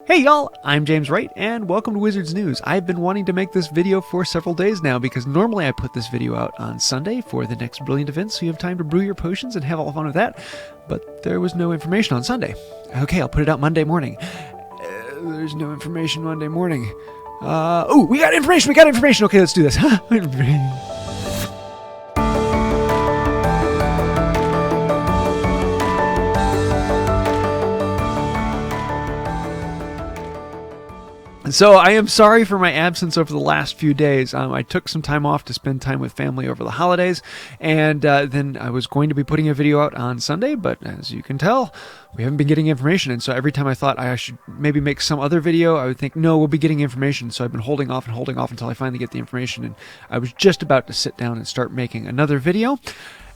Hey y'all, I'm JamesWright, and welcome to Wizards News. I've been wanting to make this video for several days now because normally I put this video out on Sunday for the next Brilliant event, so you have time to brew your potions and have all fun with that, but there was no information on Sunday. Okay, I'll put it out Monday morning. There's no information Monday morning. Oh, we got information! Okay, let's do this. So I am sorry for my absence over the last few days. I took some time off to spend time with family over the holidays, and then I was going to be putting a video out on Sunday, but as you can tell, we haven't been getting information, and so every time I thought I should maybe make some other video, I would think, no, we'll be getting information, so I've been holding off until I finally get the information, and I was just about to sit down and start making another video,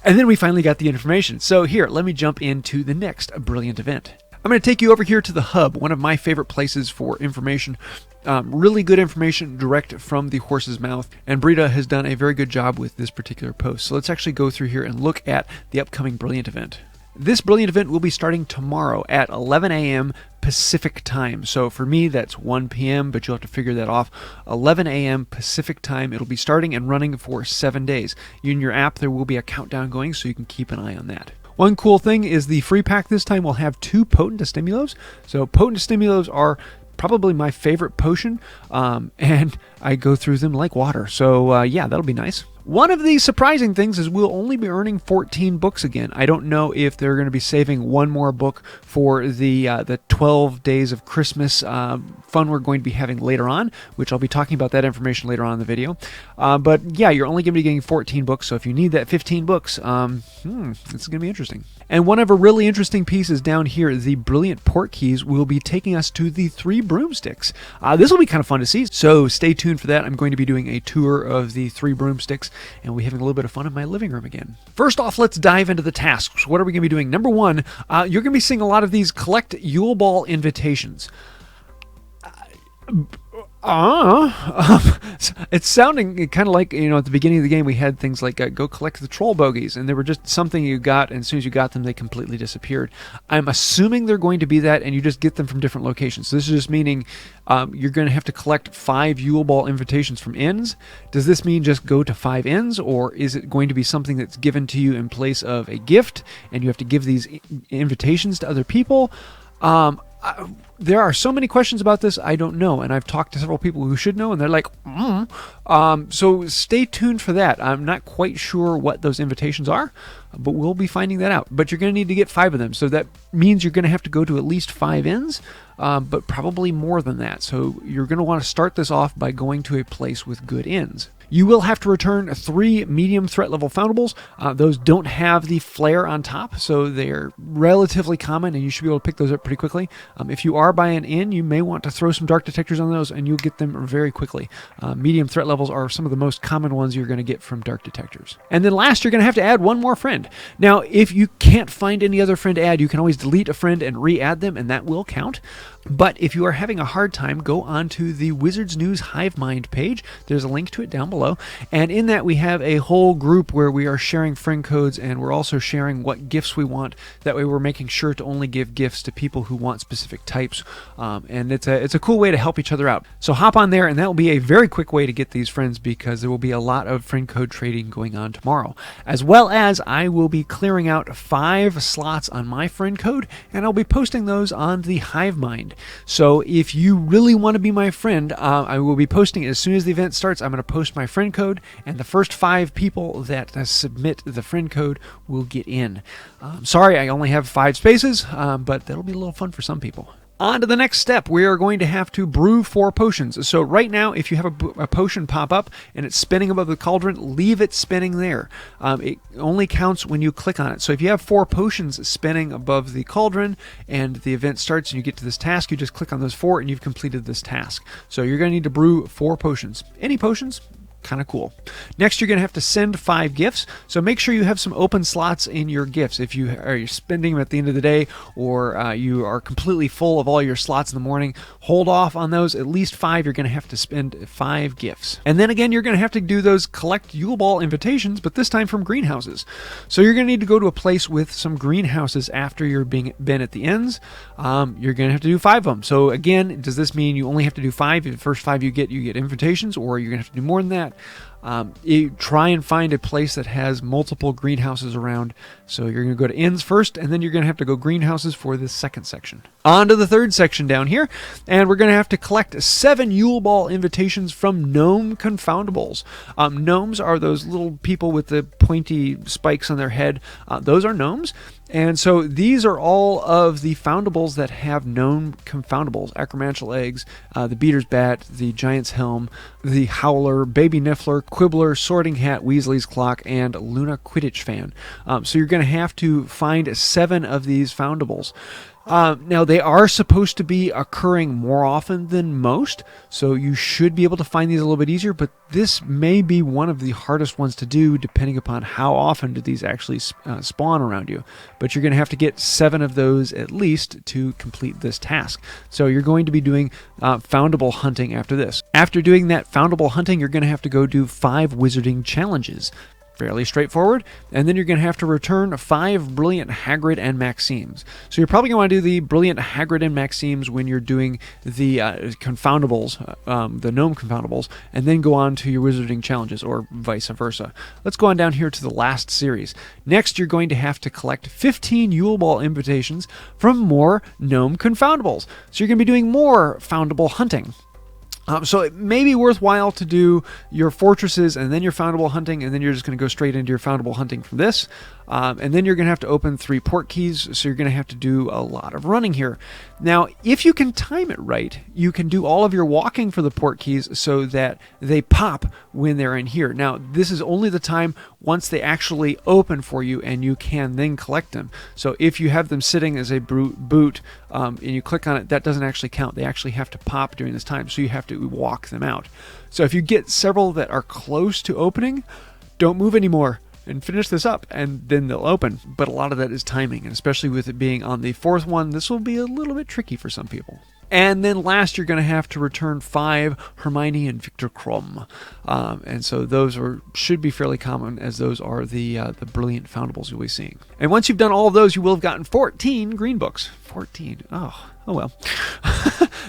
and then we finally got the information. So here, let me jump into the next Brilliant event. I'm going to take you over here to the hub, one of my favorite places for information. Really good information direct from the horse's mouth, and Brita has done a very good job with this particular post. So let's actually go through here and look at the upcoming Brilliant event. This Brilliant event will be starting tomorrow at 11 a.m. Pacific time. So for me, that's 1 p.m., but you'll have to figure that off. 11 a.m. Pacific time. It'll be starting and running for 7 days. In your app, there will be a countdown going, so you can keep an eye on that. One cool thing is the free pack this time will have 2 potent stimulos. So potent stimulos are probably my favorite potion, and I go through them like water. So yeah, that'll be nice. One of the surprising things is we'll only be earning 14 books again. I don't know if they're going to be saving one more book for the 12 days of Christmas fun we're going to be having later on, which I'll be talking about that information later on in the video. But yeah, you're only going to be getting 14 books, so if you need that 15 books, it's going to be interesting. And one of a really interesting pieces down here, the Brilliant Portkeys, will be taking us to the 3 broomsticks. This will be kind of fun to see, so stay tuned for that. I'm going to be doing a tour of the 3 broomsticks, and we're having a little bit of fun in my living room again. First off, let's dive into the tasks. What are we going to be doing? Number 1, you're going to be seeing a lot of these collect Yule Ball invitations. It's sounding kind of like, at the beginning of the game we had things like go collect the troll bogies, and they were just something you got, and as soon as you got them, they completely disappeared. I'm assuming they're going to be that, and you just get them from different locations. So this is just meaning you're going to have to collect 5 Yule Ball invitations from inns. Does this mean just go to 5 inns, or is it going to be something that's given to you in place of a gift, and you have to give these invitations to other people? There are so many questions about this, I don't know, and I've talked to several people who should know, and they're like, so stay tuned for that. I'm not quite sure what those invitations are, but we'll be finding that out. But you're going to need to get 5 of them, so that means you're going to have to go to at least 5 inns, but probably more than that. So you're going to want to start this off by going to a place with good inns. You will have to return 3 medium threat level foundables. Those don't have the flare on top, so they're relatively common, and you should be able to pick those up pretty quickly. If you are by an inn, you may want to throw some dark detectors on those, and you'll get them very quickly. Medium threat levels are some of the most common ones you're going to get from dark detectors. And then last, you're going to have to add 1 more friend. Now, if you can't find any other friend to add, you can always delete a friend and re-add them, and that will count. But if you are having a hard time, go on to the Wizards News Hivemind page. There's a link to it down below. And in that, we have a whole group where we are sharing friend codes, and we're also sharing what gifts we want. That way, we're making sure to only give gifts to people who want specific types. And it's a cool way to help each other out. So hop on there, and that will be a very quick way to get these friends, because there will be a lot of friend code trading going on tomorrow. As well as I will be clearing out 5 slots on my friend code, and I'll be posting those on the Hivemind. So if you really want to be my friend, I will be posting it as soon as the event starts. I'm going to post my friend code, and the first 5 people that submit the friend code will get in. Sorry, I only have 5 spaces, but that'll be a little fun for some people. On to the next step, we are going to have to brew 4 potions. So right now, if you have a potion pop up and it's spinning above the cauldron, leave it spinning there. It only counts when you click on it. So if you have 4 potions spinning above the cauldron and the event starts and you get to this task, you just click on those 4 and you've completed this task. So you're going to need to brew 4 potions. Any potions, Kind of cool. Next, you're going to have to send 5 gifts. So make sure you have some open slots in your gifts. If you are spending them at the end of the day, or you are completely full of all your slots in the morning, hold off on those. At least 5. You're going to have to spend 5 gifts. And then again, you're going to have to do those collect Yule Ball invitations, but this time from greenhouses. So you're going to need to go to a place with some greenhouses after you're been at the ends. You're going to have to do 5 of them. So again, does this mean you only have to do 5? The first 5 you get invitations, or you're going to have to do more than that? You try and find a place that has multiple greenhouses around. So you're going to go to ends first, and then you're going to have to go greenhouses for this second section. On to the third section down here, and we're going to have to collect 7 Yule Ball invitations from gnome confoundables. Gnomes are those little people with the pointy spikes on their head. Those are gnomes. And so these are all of the foundables that have gnome confoundables: Acromantial Eggs, the Beater's Bat, the Giant's Helm, the Howler, Baby Niffler, Quibbler, Sorting Hat, Weasley's Clock, and Luna Quidditch Fan. So you're going to have to find 7 of these foundables. Now, they are supposed to be occurring more often than most, so you should be able to find these a little bit easier, but this may be one of the hardest ones to do depending upon how often do these actually spawn around you. But you're going to have to get 7 of those at least to complete this task. So you're going to be doing foundable hunting after this. After doing that foundable hunting, you're going to have to go do 5 wizarding challenges. Fairly straightforward. And then you're going to have to return 5 Brilliant Hagrid and Maximes. So you're probably going to want to do the Brilliant Hagrid and Maximes when you're doing the confoundables, the gnome confoundables, and then go on to your wizarding challenges, or vice versa. Let's go on down here to the last series. Next, you're going to have to collect 15 Yule Ball invitations from more gnome confoundables. So you're going to be doing more foundable hunting. So it may be worthwhile to do your fortresses and then your foundable hunting, and then you're just going to go straight into your foundable hunting from this. And then you're going to have to open 3 port keys, so you're going to have to do a lot of running here. Now, if you can time it right, you can do all of your walking for the port keys so that they pop when they're in here. Now, this is only the time once they actually open for you, and you can then collect them. So if you have them sitting as a boot and you click on it, that doesn't actually count. They actually have to pop during this time, so you have to walk them out. So if you get several that are close to opening, don't move anymore and finish this up, and then they'll open. But a lot of that is timing, and especially with it being on the 4th one, this will be a little bit tricky for some people. And then last, you're going to have to return 5 Hermione and Victor Krum. And so those should be fairly common, as those are the brilliant foundables you'll be seeing. And once you've done all of those, you will have gotten 14 green books. 14. Oh well.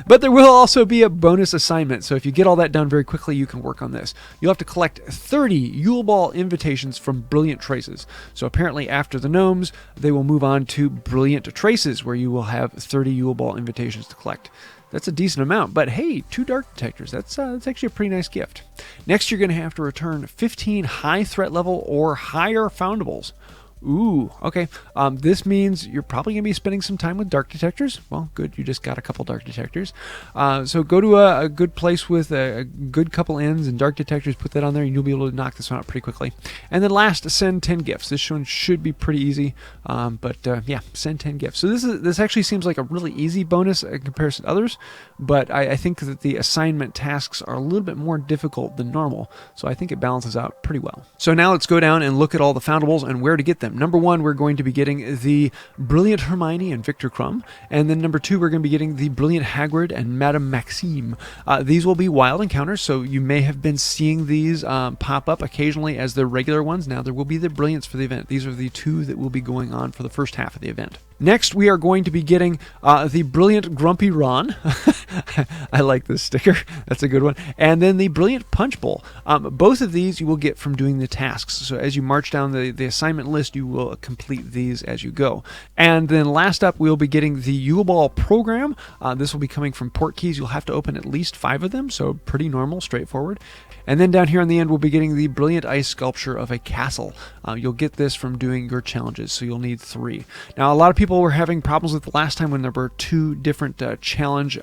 But there will also be a bonus assignment, so if you get all that done very quickly, you can work on this. You'll have to collect 30 Yule Ball invitations from Brilliant Traces. So apparently after the gnomes, they will move on to Brilliant Traces, where you will have 30 Yule Ball invitations to collect. That's a decent amount, but hey, 2 dark detectors. That's actually a pretty nice gift. Next, you're going to have to return 15 high threat level or higher foundables. Ooh, okay. This means you're probably going to be spending some time with dark detectors. Well, good. You just got a couple dark detectors. So go to a good place with a good couple ends and dark detectors. Put that on there, and you'll be able to knock this one out pretty quickly. And then last, send 10 gifts. This one should be pretty easy. Yeah, send 10 gifts. So this actually seems like a really easy bonus in comparison to others. But I think that the assignment tasks are a little bit more difficult than normal. So I think it balances out pretty well. So now let's go down and look at all the foundables and where to get them. Number 1, we're going to be getting the Brilliant Hermione and Victor Krum. And then number 2, we're going to be getting the Brilliant Hagrid and Madame Maxime. These will be wild encounters, so you may have been seeing these pop up occasionally as the regular ones. Now there will be the Brilliants for the event. These are the 2 that will be going on for the first half of the event. Next, we are going to be getting the Brilliant Grumpy Ron. I like this sticker. That's a good one. And then the Brilliant Punch Bowl. Both of these you will get from doing the tasks. So as you march down the assignment list, you will complete these as you go. And then last up, we'll be getting the Yule Ball program. This will be coming from port keys. You'll have to open at least 5 of them, so pretty normal, straightforward. And then down here on the end, we'll be getting the Brilliant Ice Sculpture of a Castle. You'll get this from doing your challenges, so you'll need 3. Now, a lot of people were having problems with the last time when there were 2 different challenge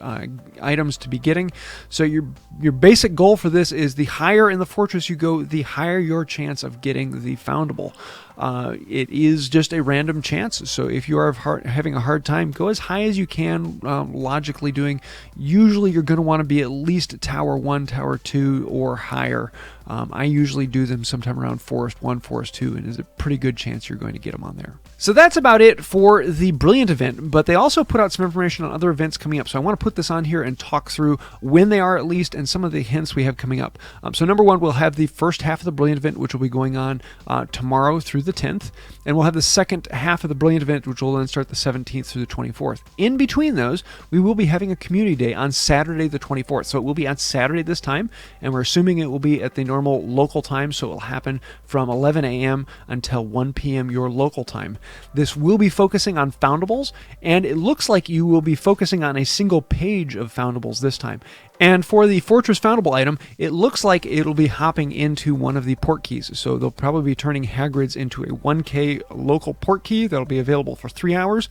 items to be getting. So your basic goal for this is the higher in the fortress you go, the higher your chance of getting the foundable. It is just a random chance. So if you are having a hard time, go as high as you can, logically doing. Usually you're going to want to be at least Tower 1, Tower 2, or higher. I usually do them sometime around Forest 1, Forest 2, and there's a pretty good chance you're going to get them on there. So that's about it for the Brilliant event, but they also put out some information on other events coming up. So I want to put this on here and talk through when they are at least and some of the hints we have coming up. So number one, we'll have the first half of the Brilliant event, which will be going on tomorrow through the 10th. And we'll have the second half of the Brilliant event, which will then start the 17th through the 24th. In between those, we will be having a community day on Saturday the 24th. So it will be on Saturday this time, and we're assuming it will be at the normal local time. So it will happen from 11 a.m. until 1 p.m. your local time. This will be focusing on foundables, and it looks like you will be focusing on a single page of foundables this time. And for the Fortress Foundable item, it looks like it'll be hopping into one of the port keys. So they'll probably be turning Hagrid's into a 1K local port key that'll be available for 3 hours.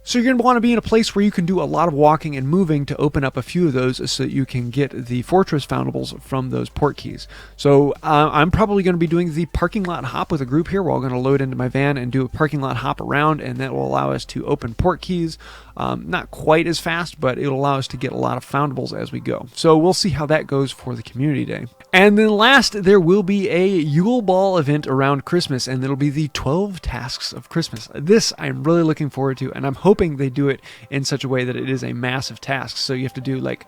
So you're going to want to be in a place where you can do a lot of walking and moving to open up a few of those so that you can get the Fortress Foundables from those port keys. So I'm probably going to be doing the parking lot hop with a group here. We're all going to load into my van and do a parking lot hop around, and that will allow us to open port keys. Not quite as fast, but it'll allow us to get a lot of foundables as we go. So we'll see how that goes for the community day. And then last, there will be a Yule Ball event around Christmas, and it'll be the 12 Tasks of Christmas. This I'm really looking forward to, and I'm hoping they do it in such a way that it is a massive task. So you have to do like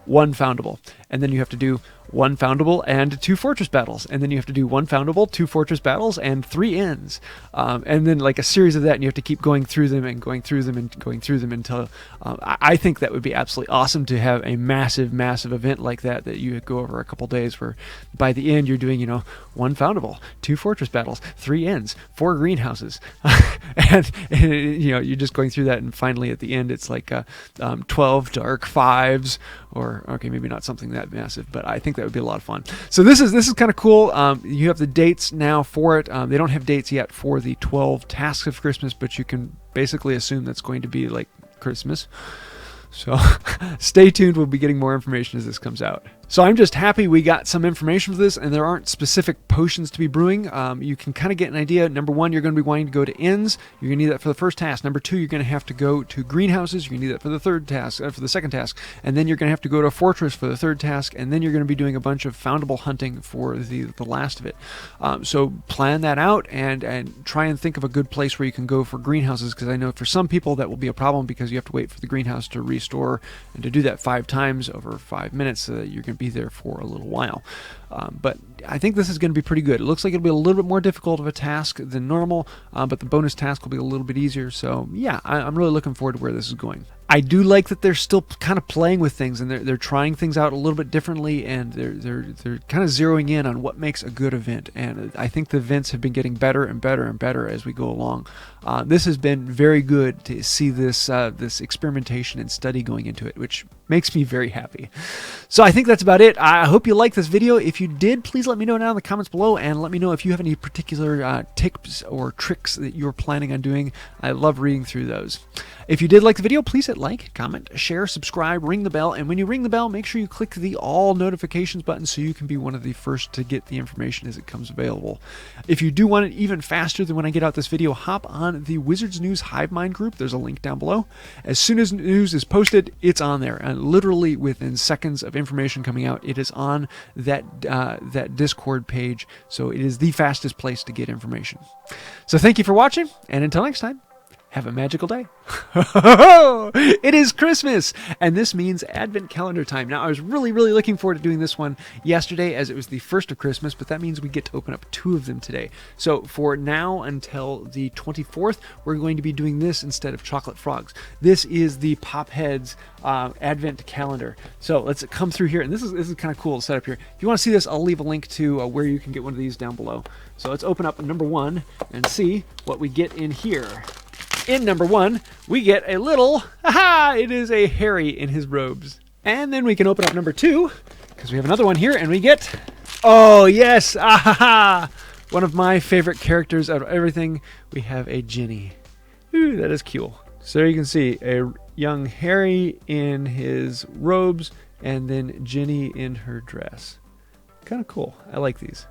one foundable, and then you have to do one foundable and 2 fortress battles, and then you have to do one foundable, 2 fortress battles, and 3 ends, and then like a series of that, and you have to keep going through them and going through them and going through them until I think that would be absolutely awesome to have a massive event like that you go over a couple days, where by the end you're doing, you know, 1 foundable, 2 fortress battles, 3 ends, 4 greenhouses, and you know, you're just going through that, and finally at the end it's like 12 dark fives, or okay, maybe not something that massive, but I think that would be a lot of fun. So this is kind of cool. You have the dates now for it. They don't have dates yet for the 12 Tasks of Christmas, but you can basically assume that's going to be like Christmas. So stay tuned. We'll be getting more information as this comes out. So I'm just happy we got some information for this, and there aren't specific potions to be brewing. You can kind of get an idea. Number one, you're going to be wanting to go to inns. You're going to need that for the first task. Number two, you're going to have to go to greenhouses. You're going to need that for the third task, for the second task. And then you're going to have to go to a fortress for the third task. And then you're going to be doing a bunch of foundable hunting for the last of it. So plan that out and try and think of a good place where you can go for greenhouses, because I know for some people that will be a problem, because you have to wait for the greenhouse to restore, and to do that 5 times over 5 minutes, so that you're going to be there for a little while. But I think this is going to be pretty good. It looks like it'll be a little bit more difficult of a task than normal, but the bonus task will be a little bit easier. So yeah, I'm really looking forward to where this is going. I do like that they're still kind of playing with things, and they're trying things out a little bit differently, and they're kind of zeroing in on what makes a good event. And I think the events have been getting better and better and better as we go along. This has been very good to see this experimentation and study going into it, which makes me very happy. So I think that's about it. I hope you liked this video. If you did, please let me know down in the comments below, and let me know if you have any particular tips or tricks that you're planning on doing. I love reading through those. If you did like the video, please hit like, comment, share, subscribe, ring the bell, and when you ring the bell, make sure you click the all notifications button so you can be one of the first to get the information as it comes available. If you do want it even faster than when I get out this video, hop on the Wizards News Hive Mind group. There's a link down below. As soon as news is posted, it's on there, and literally within seconds of information coming out, it is on that Discord page. So it is the fastest place to get information. So thank you for watching, and until next time, have a magical day. It is Christmas, and this means Advent calendar time. Now, I was really looking forward to doing this one yesterday, as it was the first of Christmas, but that means we get to open up 2 of them today. So for now until the 24th, we're going to be doing this instead of chocolate frogs. This is the Pop Heads Advent calendar. So let's come through here, and this is kind of cool to set up here. If you want to see this, I'll leave a link to where you can get one of these down below. So let's open up number 1 and see what we get in here. In number 1, we get a little, it is a Harry in his robes. And then we can open up number 2, because we have another one here, and we get, oh yes, one of my favorite characters out of everything. We have a Ginny. Ooh, that is cool. So there you can see a young Harry in his robes, and then Ginny in her dress. Kind of cool. I like these.